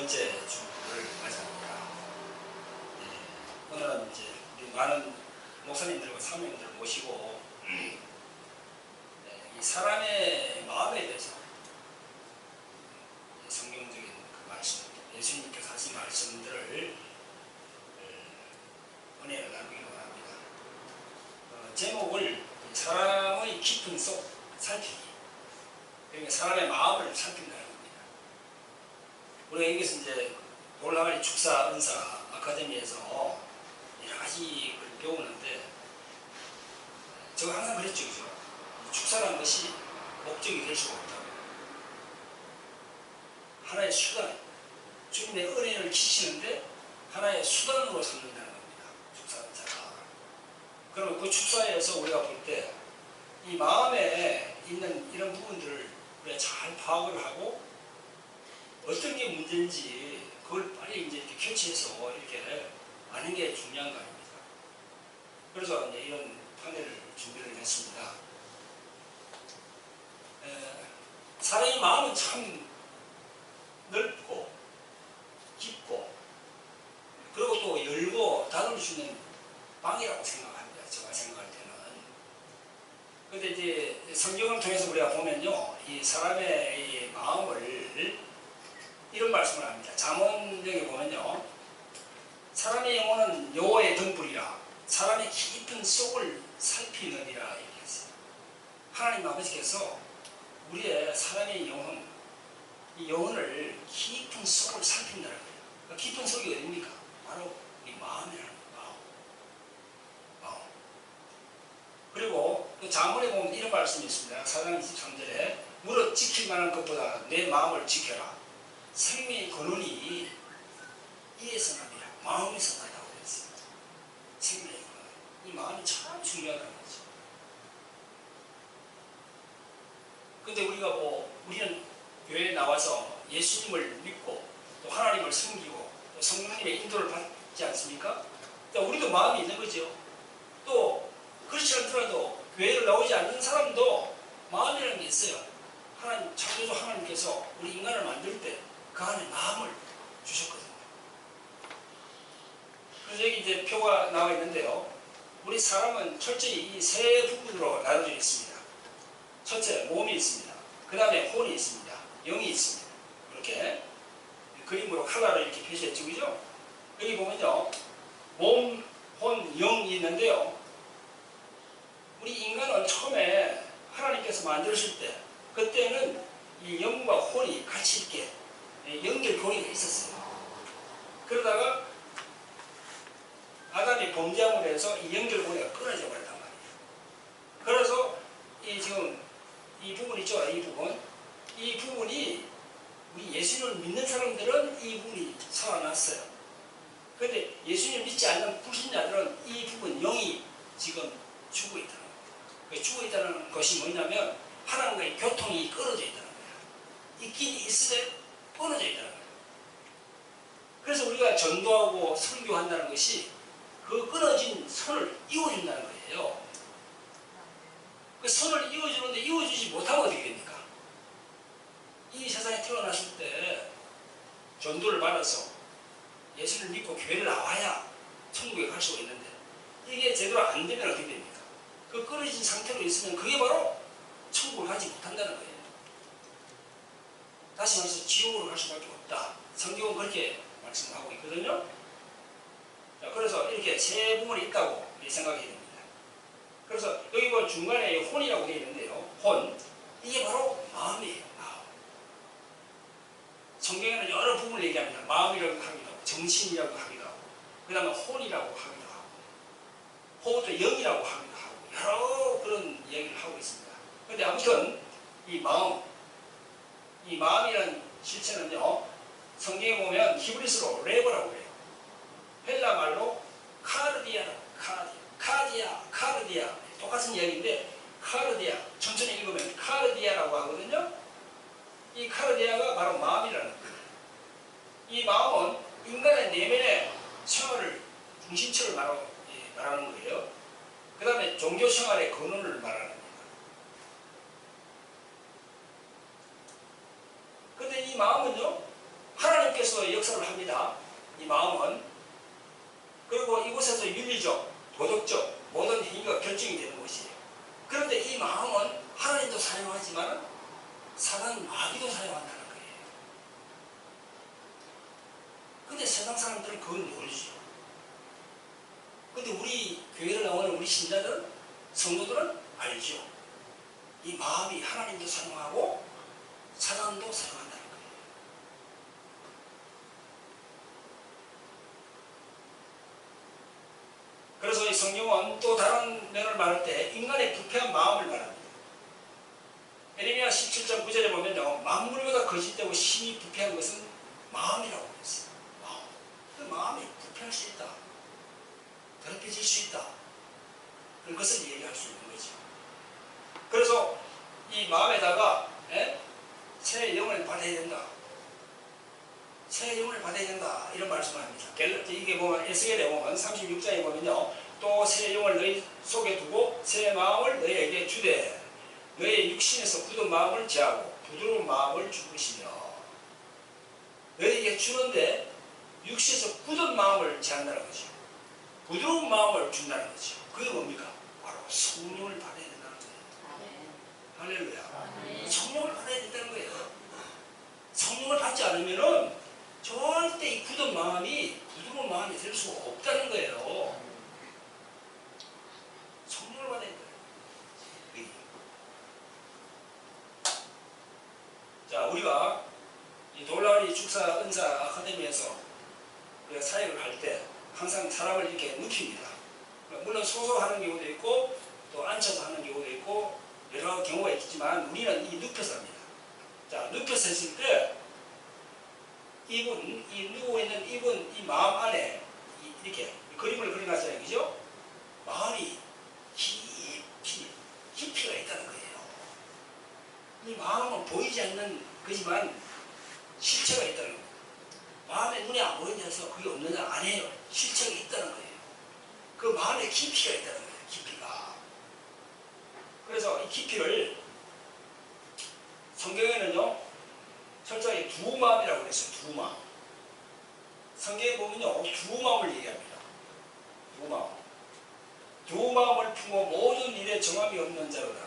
번째 주를 맞이합니다. 오늘은 이제 우리 많은 목사님들과 사모님들 모시고 이 사람의 마음에 대해서 성경적인 그 말씀, 예수님께서 하신 말씀들을 은혜를 나누기로 합니다. 제목을 사람의 깊은 속 살피기, 그러니까 사람의 마음을 살핀다는 겁니다. 우리가 여기서 이제 올라가리 축사 은사 아카데미에서 여러 가지 걸 배우는데, 제가 항상 그랬죠, 그죠? 축사라는 것이 목적이 될 수가 없다고. 하나의 수단, 주님의 은혜를 지시는데 하나의 수단으로 삼는다는 겁니다. 축사 은사가. 그러면 그 축사에서 우리가 볼 때 이 마음에 있는 이런 부분들을 우리가 잘 파악을 하고 어떤 게 문제인지 그걸 빨리 이제 이렇게 캐치해서 이렇게 아는 게 중요한 거 아닙니까? 그래서 이제 이런 판넬을 준비를 했습니다. 사람의 마음은 참 넓고 깊고 그리고 또 열고 닫을 수 있는 방이라고 생각합니다. 제가 생각할 때는. 그런데 이제 성경을 통해서 우리가 보면요, 이 사람의 이 마음을 이런 말씀을 합니다. 잠언경에 보면요, 사람의 영혼은 여호와의 등불이라 사람의 깊은 속을 살피느니라 이렇게 했어요. 하나님 아버지께서 우리의 사람의 영혼, 이 영혼을 깊은 속을 살핀다는 거예요. 그 깊은 속이 어디입니까? 바로 이 마음이라는 거예요. 마음. 그리고 또 잠언에 보면 이런 말씀이 있습니다. 4장 23절에 무릇 지킬 만한 것보다 내 마음을 지켜라. 생명의 근원이 이에서 납니다. 마음에서 나다고 그랬어요. 생명의 근원. 이 마음이 참 중요하다는 거죠. 근데 우리는 교회에 나와서 예수님을 믿고 또 하나님을 섬기고 또 성령님의 인도를 받지 않습니까? 그러니까 우리도 마음이 있는 거죠. 또 그렇지 않더라도 교회를 나오지 않는 사람도 마음이라는 게 있어요. 하나님, 창조주 하나님께서 우리 인간을 만들 때 그 안에 마음을 주셨거든요. 그래서 여기 이제 표가 나와 있는데요. 우리 사람은 철저히 이 세 부분으로 나눠져 있습니다. 첫째, 몸이 있습니다. 그 다음에 혼이 있습니다. 영이 있습니다. 이렇게 그림으로 칼라로 이렇게 표시했죠, 그죠? 여기 보면요, 몸, 혼, 영이 있는데요. 우리 인간은 처음에 하나님께서 만드실 때, 그때는 이 영과 혼이 같이 이렇게 연결고리가 있었어요. 그러다가 아담이 범죄함으로 해서 이 연결고리가 끊어져 버렸단 말이에요. 그래서 지금 이 부분 있죠? 이 부분이 우리 예수님을 믿는 사람들은 이 부분이 살아났어요. 그런데 예수님 믿지 않는 불신자들은 이 부분, 영이 지금 죽어 있다는 거예요. 죽어 있다는 것이 뭐냐면 하나님과의 교통이 끊어져 있다는 거예요. 있긴 있으되 끊어져 있다는 거예요. 그래서 우리가 전도하고 설교한다는 것이 그 끊어진 선을 이어준다는 거예요. 그 선을 이어주는데 이어주지 못하면 어떻게 됩니까? 이 세상에 태어났을 때 전도를 받아서 예수를 믿고 교회를 나와야 천국에 갈 수가 있는데 이게 제대로 안 되면 어떻게 됩니까? 그 끊어진 상태로 있으면 그게 바로 천국을 가지 못한다는 거예요. 다시 말해서 지옥으로 갈 수밖에 없다. 성경은 그렇게 말씀하고 있거든요. 자, 그래서 이렇게 세 부분이 있다고 생각해야 됩니다. 그래서 여기 보면 중간에 혼이라고 되어 있는데요. 혼, 이게 바로 마음이에요. 마음. 성경에는 여러 부분을 얘기합니다. 마음이라고 하기도 하고, 정신이라고 하기도 하고, 그 다음에 혼이라고 하기도 하고, 혹은 또 영이라고 하기도 하고, 여러 그런 이야기를 하고 있습니다. 그런데 아무튼 이 마음이라는 실체는요, 성경에 보면 히브리스로 레버라고 해요. 헬라 말로 카르디아 똑같은 이야기인데 카르디아, 천천히 읽으면 카르디아라고 하거든요. 이 카르디아가 바로 마음이라는 거예요. 이 마음은 인간의 내면의 생활을, 중심체를 말하는 거예요. 그 다음에 종교 생활의 근원을 말하는 겁니다. 근데 이 마음은요, 하나님께서 속에서 역사를 합니다. 이 마음은. 그리고 이곳에서 윤리적, 도덕적 모든 행위가 결정이 되는 것이에요. 그런데 이 마음은 하나님도 사용하지만 사단 마귀도 사용한다는 거예요. 근데 세상 사람들은 그걸 모르죠. 근데 우리 교회를 나오는 우리 신자들은, 성도들은 알죠. 이 마음이 하나님도 사용하고 사단도 사용한다는 거예요. 그래서 이 성경은 또 다른 면을 말할 때 인간의 부패한 마음을 말합니다. 예레미야 17장 9절에 보면요, 만물보다 거짓되고 심히 부패한 것은 마음이라고 했어요. 마음. 그 마음이 부패할 수 있다. 더럽혀질 수 있다. 그런 것을 얘기할 수 있는 거죠. 그래서 이 마음에다가 새 영을 받아야 된다. 새 영을 받아야 된다. 이런 말씀을 합니다. 이게 보면 에스겔에 보면 36장에 보면요, 또 새 영을 너희 속에 두고 새 마음을 너희에게 주되 너희 육신에서 굳은 마음을 제하고 부드러운 마음을 줄 것이며, 너희에게 주는데 육신에서 굳은 마음을 제한다는 거죠. 부드러운 마음을 준다는 거죠. 그게 뭡니까? 바로 성령을 받아야 된다는 거예요. 할렐루야. 성령을 받아야 된다는 거예요. 성령을 받지 않으면은 절대 이 굳은 마음이 부드러운 마음이 될 수 없다는 거예요. 성령을 받아야 된다. 자, 우리가 이 돌라리 축사 은사 아카데미에서 우리가 사역을 할 때 항상 사람을 이렇게 눕힙니다. 물론 서서 하는 경우도 있고 또 앉혀서 하는 경우도 있고 여러 경우가 있지만 우리는 이 눕혀서 합니다. 자, 눕혀서 했을 때 이 누워있는 이분, 이 마음 안에 이렇게 그림을 그려놨잖아요. 그죠? 마음이 깊이가 있다는 거예요. 이 마음은 보이지 않는 거지만 실체가 있다는 거예요. 마음에 눈에 안 보이면서 그게 없느냐? 아니에요. 실체가 있다는 거예요. 그 마음에 깊이가 있다는 거예요. 깊이가. 그래서 이 깊이를 성경에는요, 철저하게 두 마음이라고 그랬어요. 두 마음. 성경에 보면요, 두 마음을 얘기합니다. 두 마음. 두 마음을 품어 모든 일에 정함이 없는 자로다.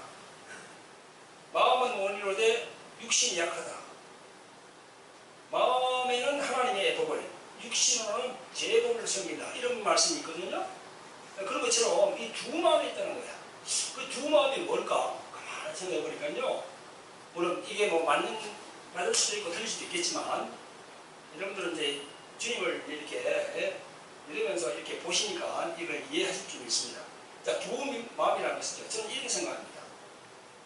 마음은 원이로되 육신이 약하다. 마음에는 하나님의 법을, 육신으로는 제 법을 섬긴다. 이런 말씀이 있거든요. 그런 것처럼 이 두 마음이 있다는 거야. 그 두 마음이 뭘까? 가만히 생각해 보니까요, 물론 이게 뭐 맞을 수도 있고 틀릴 수도 있겠지만, 여러분들은 이제 주님을 이렇게 이러면서 이렇게 보시니까 이걸 이해하실 줄 있습니다. 자, 두 마음이라는 것은요, 저는 이렇게 생각합니다.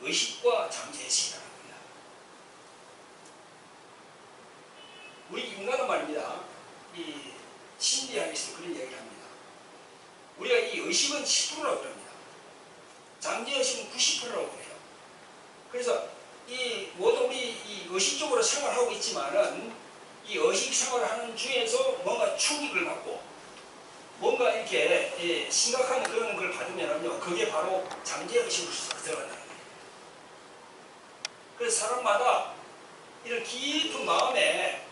의식과 잠재의식이라는 겁니다. 우리 인간은 말입니다, 이 심리학에서 그런 이야기를 합니다. 우리가 이 의식은 10%라고 합니다. 잠재의식은 90%라고 그래요. 그래서 이 모두 우리 이 의식적으로 생활하고 있지만은 이 의식 생활을 하는 중에서 뭔가 충격을 받고 뭔가 이렇게 심각한 그런 걸 받으면은요, 그게 바로 잠재의식으로 들어간다는 거예요. 그래서 사람마다 이런 깊은 마음에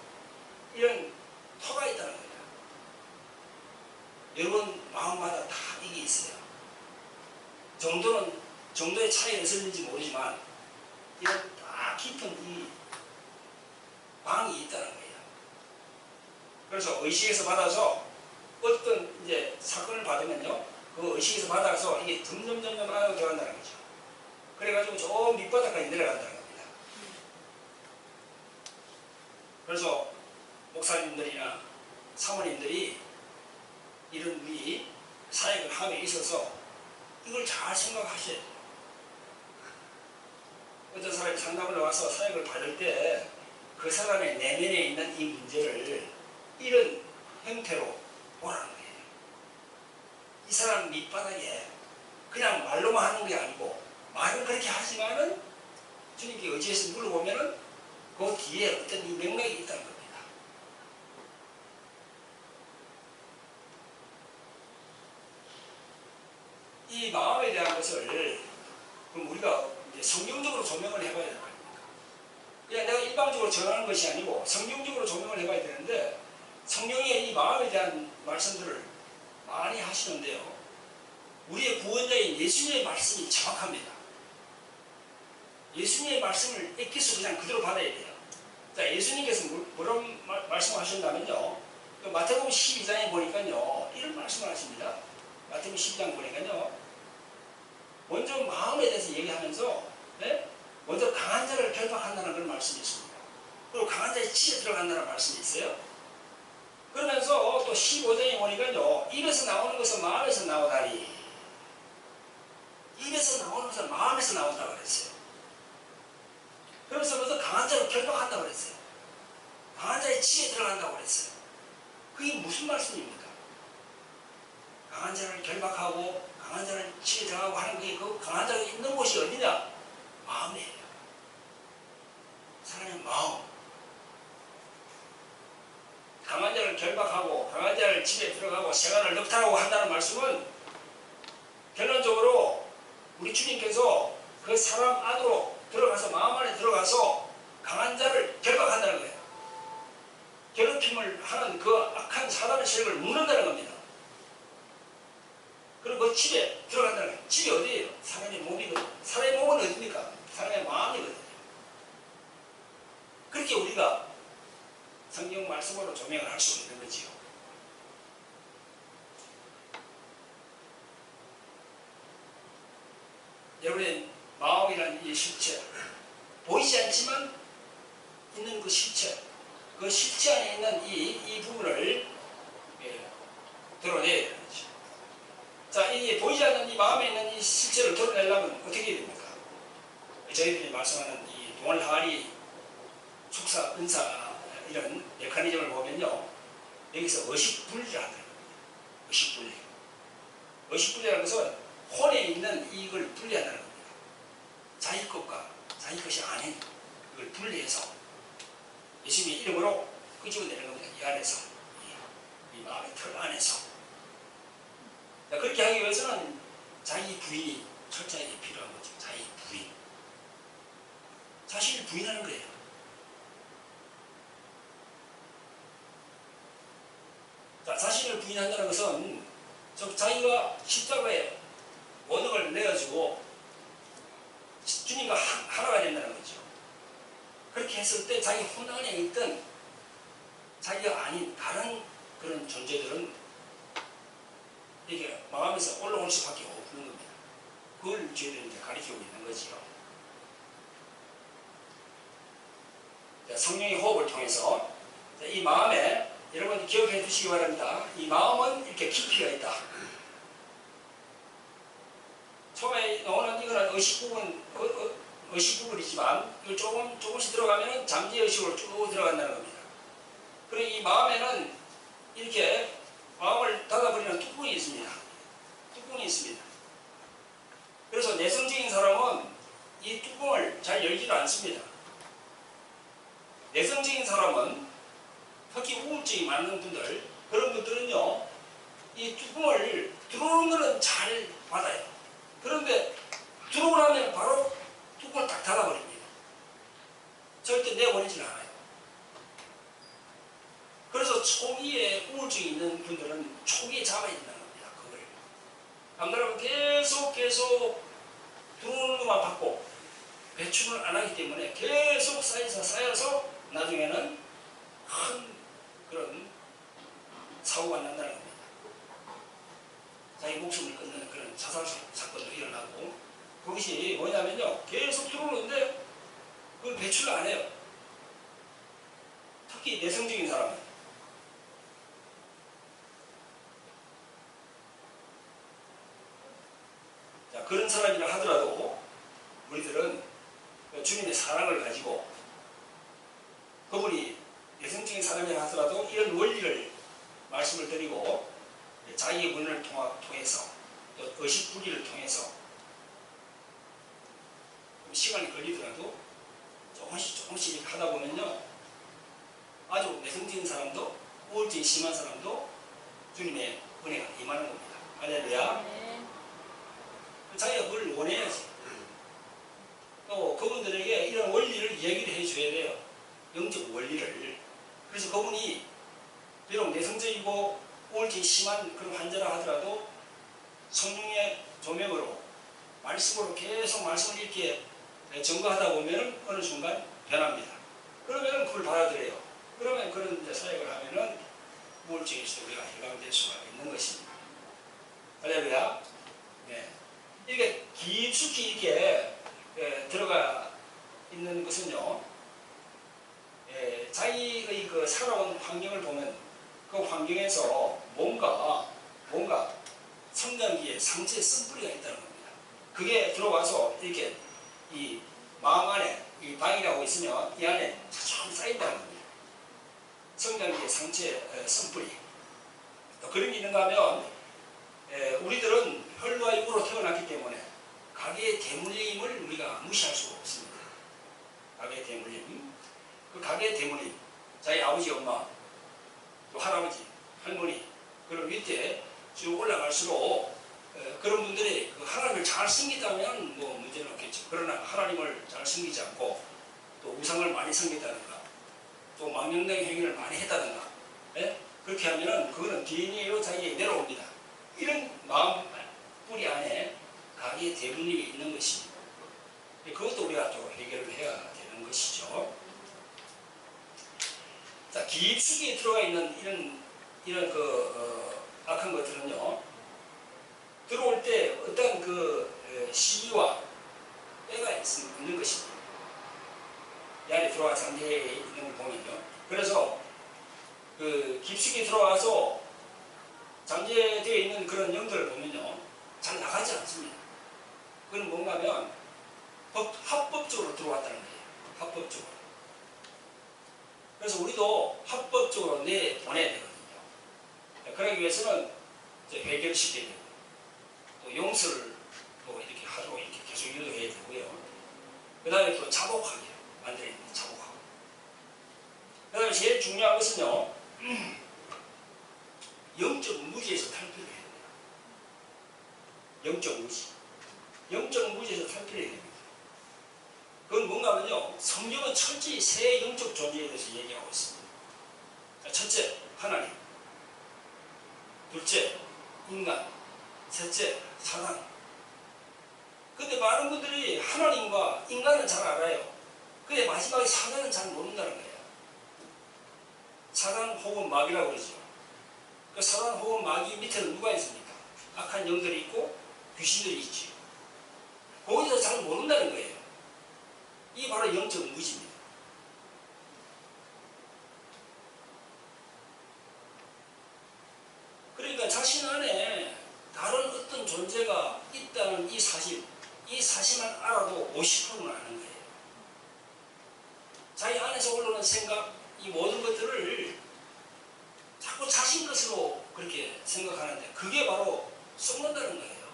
이런 터가 있다는 거예요. 여러분 마음마다 다 이게 있어요. 정도의 차이가 있었는지 모르지만 이런 딱 깊은 이 방이 있다는 거예요. 그래서 의식에서 받아서 어떤 이제 사건을 받으면요, 그 의식에서 받아서 이게 점점 안으로 들어간다는 거죠. 그래가지고 저 밑바닥까지 내려간다는 겁니다. 그래서 목사님들이나 사모님들이 이런 우리 사역을 함에 있어서 이걸 잘 생각하셔야 돼요. 어떤 사람이 상담을 와서 사역을 받을 때 그 사람의 내면에 있는 이 문제를 이런 형태로 보라는 거예요. 이 사람 밑바닥에 그냥 말로만 하는 게 아니고, 말은 그렇게 하지만은 주님께 의지해서 물어보면은 그 뒤에 어떤 이 맥락이 있다는 겁니다. 이 마음에 대한 것을 그럼 우리가 이제 성경적으로 조명을 해봐야 될 거 아닙니까? 그냥 내가 일방적으로 전하는 것이 아니고 성경적으로 조명을 해봐야 되는데 성령의 이 마음에 대한 말씀들을 많이 하시는데요. 우리의 구원자인 예수님의 말씀이 정확합니다. 예수님의 말씀을 액기스 그냥 그대로 받아야 돼요. 자, 예수님께서 뭐라고 말씀하셨냐면요. 마태복음 12장에 보니까요. 이런 말씀을 하십니다. 마태복음 12장 보니까요. 먼저 마음에 대해서 얘기하면서 네? 먼저 강한 자를 결박한다는 그런 말씀이 있습니다. 그리고 강한 자의 치에 들어간다는 말씀이 있어요. 그러면서 또 15장에 보니까요. 입에서 나오는 것은 마음에서 나오다니. 입에서 나오는 것은 마음에서 나온다고 그랬어요. 그러면서 먼저 강한 자를 결박한다고 그랬어요. 강한 자의 치에 들어간다고 그랬어요. 그게 무슨 말씀입니까? 강한 자를 결박하고 강한 자를 치에 들어가고 하는 게 그 강한 자가 있는 곳이 어디냐? 마음이에요. 사람의 마음. 강한 자를 결박하고 강한 자를 집에 들어가고 생활을 넉탈하고 한다는 말씀은 결론적으로 우리 주님께서 그 사람 안으로 들어가서 마음 안에 들어가서 강한 자를 결박한다는 거예요. 괴롭힘을 하는 그 악한 사단의 세력을 묶는다는 겁니다. 그리고 그 집에 들어간다는 거예요. 집이 어디예요? 사람의 몸이거든요. 사람의 몸은 어디입니까? 사람의 마음이거든요. 그렇게 우리가 성경 말씀으로 조명을 할 수 있는 거지요. 여러분의 마음이라는 이 실체, 보이지 않지만 있는 그 실체, 그 실체 안에 있는 이 부분을 드러내야 되는 거죠. 자, 이 보이지 않는 이 마음에 있는 이 실체를 드러내려면 어떻게 해야 됩니까? 저희들이 말씀하는 이 동월 항아리 축사, 은사 이런 메커니즘을 보면요. 여기서 의식분리를 한다는 겁니다. 의식분리. 의식분리라는 것은 혼에 있는 이걸 분리한다는 겁니다. 자기 것과 자기 것이 아닌 이걸 분리해서 예수님의 이름으로 끄집어내는 겁니다. 이 안에서. 이 마음의 틀 안에서. 그렇게 하기 위해서는 자기 부인이 철저하게 필요한 거죠. 자기 부인. 자신을 부인하는 거예요. 자, 자신을 부인한다는 것은 자기가 십자가에 원형을 내어주고 주님과 하나가 된다는 거죠. 그렇게 했을 때 자기 혼 안에 있던 자기가 아닌 다른 그런 존재들은 이게 마음에서 올라올 수밖에 없는 겁니다. 그걸 저희들이 가르치고 있는 거지요. 성령의 호흡을 통해서 이 마음에 여러분 기억해 두시기 바랍니다. 이 마음은 이렇게 깊이가 있다. 처음에 나오는 이거는 의식 부분이지만 이걸 조금씩 들어가면 잠재 의식으로 쭉 들어간다는 겁니다. 그리고 이 마음에는 이렇게 마음을 닫아버리는 뚜껑이 있습니다. 뚜껑이 있습니다. 그래서 내성적인 사람은 이 뚜껑을 잘 열지를 않습니다. 내성적인 사람은 특히 우울증이 많은 분들, 그런 분들은요, 이 뚜껑을 들어오는 거는 잘 받아요. 그런데 들어오고 나면 바로 뚜껑을 딱 닫아버립니다. 절대 내보내질 않아요. 그래서 초기에 우울증이 있는 분들은 초기에 잡아야 된다는 겁니다. 그걸. 남들은 계속 들어오는 것만 받고 배출을 안 하기 때문에 계속 쌓여서 나중에는 큰 그런 사고가 난다는 겁니다. 자기 목숨을 끊는 그런 자살 사건도 일어나고, 그것이 뭐냐면요, 계속 들어오는데 그걸 배출을 안 해요. 특히 내성적인 사람은. 자, 그런 사람이라 하더라도 우리들은 주님의 사랑을 가지고, 그분이 내성적인 사람이라 하더라도 이런 원리를 말씀을 드리고, 자기의 문을 통해서 또 의식분리를 통해서 시간이 걸리더라도 조금씩 하다 보면요, 아주 내성적인 사람도 우울증이 심한 사람도 주님의 은혜가 임하는 겁니다. 할렐루야. 자기가 그걸 원해야지. 또 그분들에게 이런 원리를 얘기를 해줘야 돼요. 영적 원리를. 그래서 그분이 비록 내성적이고 우울증이 심한 그런 환자라 하더라도 성령의 조명으로 말씀으로 계속 말씀을 이렇게 증거하다 보면 어느 순간 변합니다. 그러면 그걸 받아들여요. 그러면 그런 이제 사역을 하면은 우울증에서 우리가 해방될 수가 있는 것입니다. 할렐루야. 네. 이게 깊숙이 이렇게 들어가 있는 것은요, 자기의 그 살아온 환경을 보면 그 환경에서 뭔가 성장기에 상처의 쓴뿌리가 있다는 겁니다. 그게 들어와서 이렇게 이 마음 안에 이 방이라고 있으면 이 안에 참 쌓인다는 겁니다. 성장기의 상처의 쓴뿌리. 그런 게 있는가 하면 우리들은 혈과 육으로 태어났기 때문에 가계의 대물림을 우리가 무시할 수가 없습니다. 가계의 대물림. 그 가계의 대물림, 자기 아버지, 엄마, 또 할아버지, 할머니, 그런 밑에 쭉 올라갈수록 그런 분들이 그 하나님을 잘 섬기다면 뭐 문제는 없겠죠. 그러나 하나님을 잘 섬기지 않고 또 우상을 많이 섬겼다든가 또 망령된 행위를 많이 했다든가, 그렇게 하면은 그거는 DNA로 자기에게 내려옵니다. 이런 마음 뿌리 안에 가계의 대물림이 있는 것입니다. 그것도 우리가 또 해결을 해야 되는 것이죠. 자, 깊숙이 들어가 있는 이런 악한 것들은요, 들어올 때 어떤 시기와 때가 있는 것입니다. 이 안에 들어와 잠재해 있는 걸 보면요. 그래서 깊숙이 들어와서 잠재되어 있는 그런 영들을 보면요, 잘 나가지 않습니다. 그건 뭔가 하면 합법적으로 들어왔다는 거예요. 합법적으로. 그래서 우리도 합법적으로 내보내야 되거든요. 그러기 위해서는 이제 해결시켜야 되고, 또 용서를 또 이렇게 하도록 이렇게 계속 유도해야 되고요. 그 다음에 또 자복하게 만들어야 됩니다. 자복하고. 그 다음에 제일 중요한 것은요, 영적 무지에서 탈피를 해야 됩니다. 영적 무지. 영적 무지에서 탈피를 해야 됩니다. 그건 뭔가 하면요, 성경은 철저히 세 영적 존재에 대해서 얘기하고 있습니다. 첫째, 하나님. 둘째, 인간. 셋째, 사단. 근데 많은 분들이 하나님과 인간은 잘 알아요. 근데 마지막에 사단은 잘 모른다는 거예요. 사단 혹은 마귀라고 그러죠. 그 사단 혹은 마귀 밑에는 누가 있습니까? 악한 영들이 있고 귀신들이 있지. 거기서 잘 모른다는 거예요. 이게 바로 영적 무지입니다. 그러니까 자신 안에 다른 어떤 존재가 있다는 이 사실만 알아도 50%는 아는 거예요. 자기 안에서 올라오는 생각, 이 모든 것들을 자꾸 자신 것으로 그렇게 생각하는데 그게 바로 썩는다는 거예요.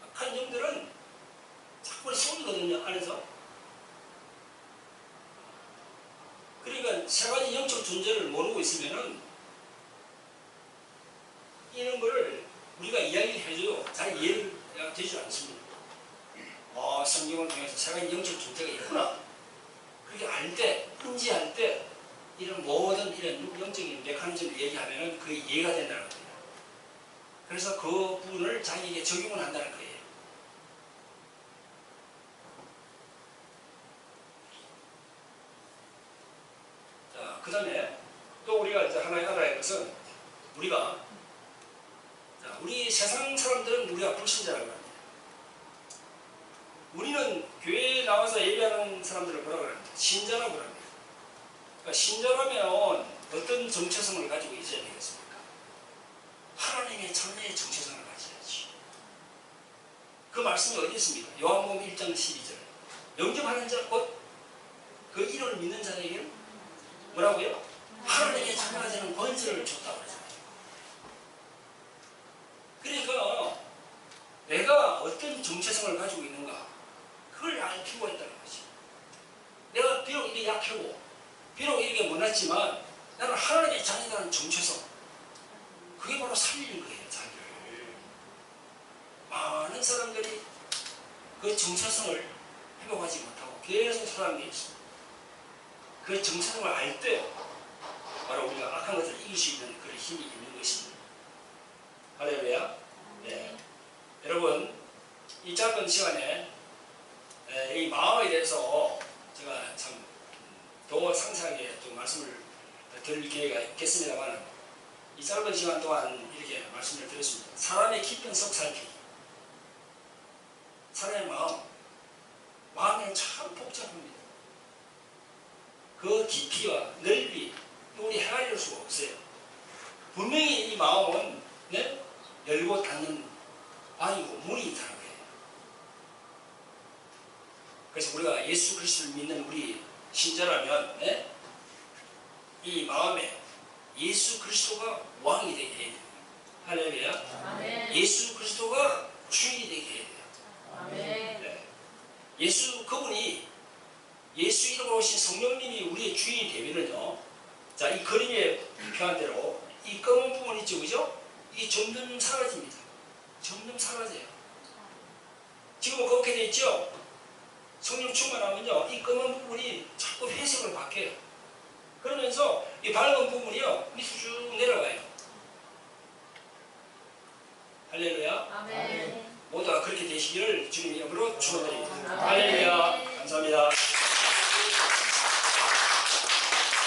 악한 영들은 자꾸 썩이거든요, 안에서. 그러니까 세 가지 영적 존재를 모르고 있으면은 이런 거를 우리가 이야기를 해줘도 잘 이해가 되지 않습니다. 성경을 통해서 세 가지 영적 존재가 있구나. 그렇게 알 때, 인지할 때, 이런 모든 이런 영적인 메커니즘을 얘기하면은 그게 이해가 된다는 거예요. 그래서 그 부분을 자기에게 적용을 한다는 거예요. 자, 그 다음에 또 우리가 이제 하나 알아야 할 것은 우리 세상 사람들은 우리가 불신자라고 합니다. 우리는 교회에 나와서 예배하는 사람들을 뭐라고 합니다? 신자라고 합니다. 그러니까 신자라면 어떤 정체성을 가지고 있어야 되겠습니까? 하나님의 자녀의 정체성을 가져야지. 그 말씀이 어디 있습니까? 요한복음 1장 12절. 영접하는 자, 곧 그 이름을 믿는 자에게는 뭐라고요? 하나님의 자녀가 되는 권세를 줬다고 그러잖아요. 그러니까 내가 어떤 정체성을 가지고 있는가, 그걸 알 필요가 있다는 거지. 내가 비록 이게 약하고 비록 이게 못났지만 나는 하나님의 자녀라는 정체성, 그게 바로 살리는 거예요. 자기를. 많은 사람들이 그 정체성을 회복하지 못하고 계속 살아가는 게 있습니다. 그 정체성을 알 때 바로 우리가 악한 것을 이길 수 있는 그런 힘이 있는 것입니다. 할렐루야. 네. 여러분, 이 짧은 시간에 이 마음에 대해서 제가 참 더 상세하게 좀 말씀을 드릴 기회가 있겠습니다만, 이 짧은 시간 동안 이렇게 말씀을 드렸습니다. 사람의 깊은 속 살피, 사람의 마음이 참 복잡합니다. 그 깊이와 넓이 우리 헤아릴 수가 없어요. 분명히 이 마음은 네? 열고 닫는 아니고 문이 있다는 거예요. 그래서 우리가 예수 그리스도를 믿는 우리 신자라면 네? 이 마음에 예수 그리스도가 왕이 되게 해야 돼요. 할렐루야. 예수 그리스도가 주인이 되게 해야 돼요. 네. 그분이 예수 이름으로 오신 성령님이 우리의 주인이 되면은요, 자, 이 그림에 표한 대로 이 검은 부분 있죠, 그죠? 이 점점 사라집니다. 점점 사라져요. 지금은 그렇게 돼 있죠? 성령 충만하면요, 이 검은 부분이 자꾸 회색으로 바뀌어요. 그러면서 이 밝은 부분이요, 밑으로 쭉 내려가요. 할렐루야. 아멘. 모두가 그렇게 되시기를 주님 이름으로 축원드립니다. 할렐루야.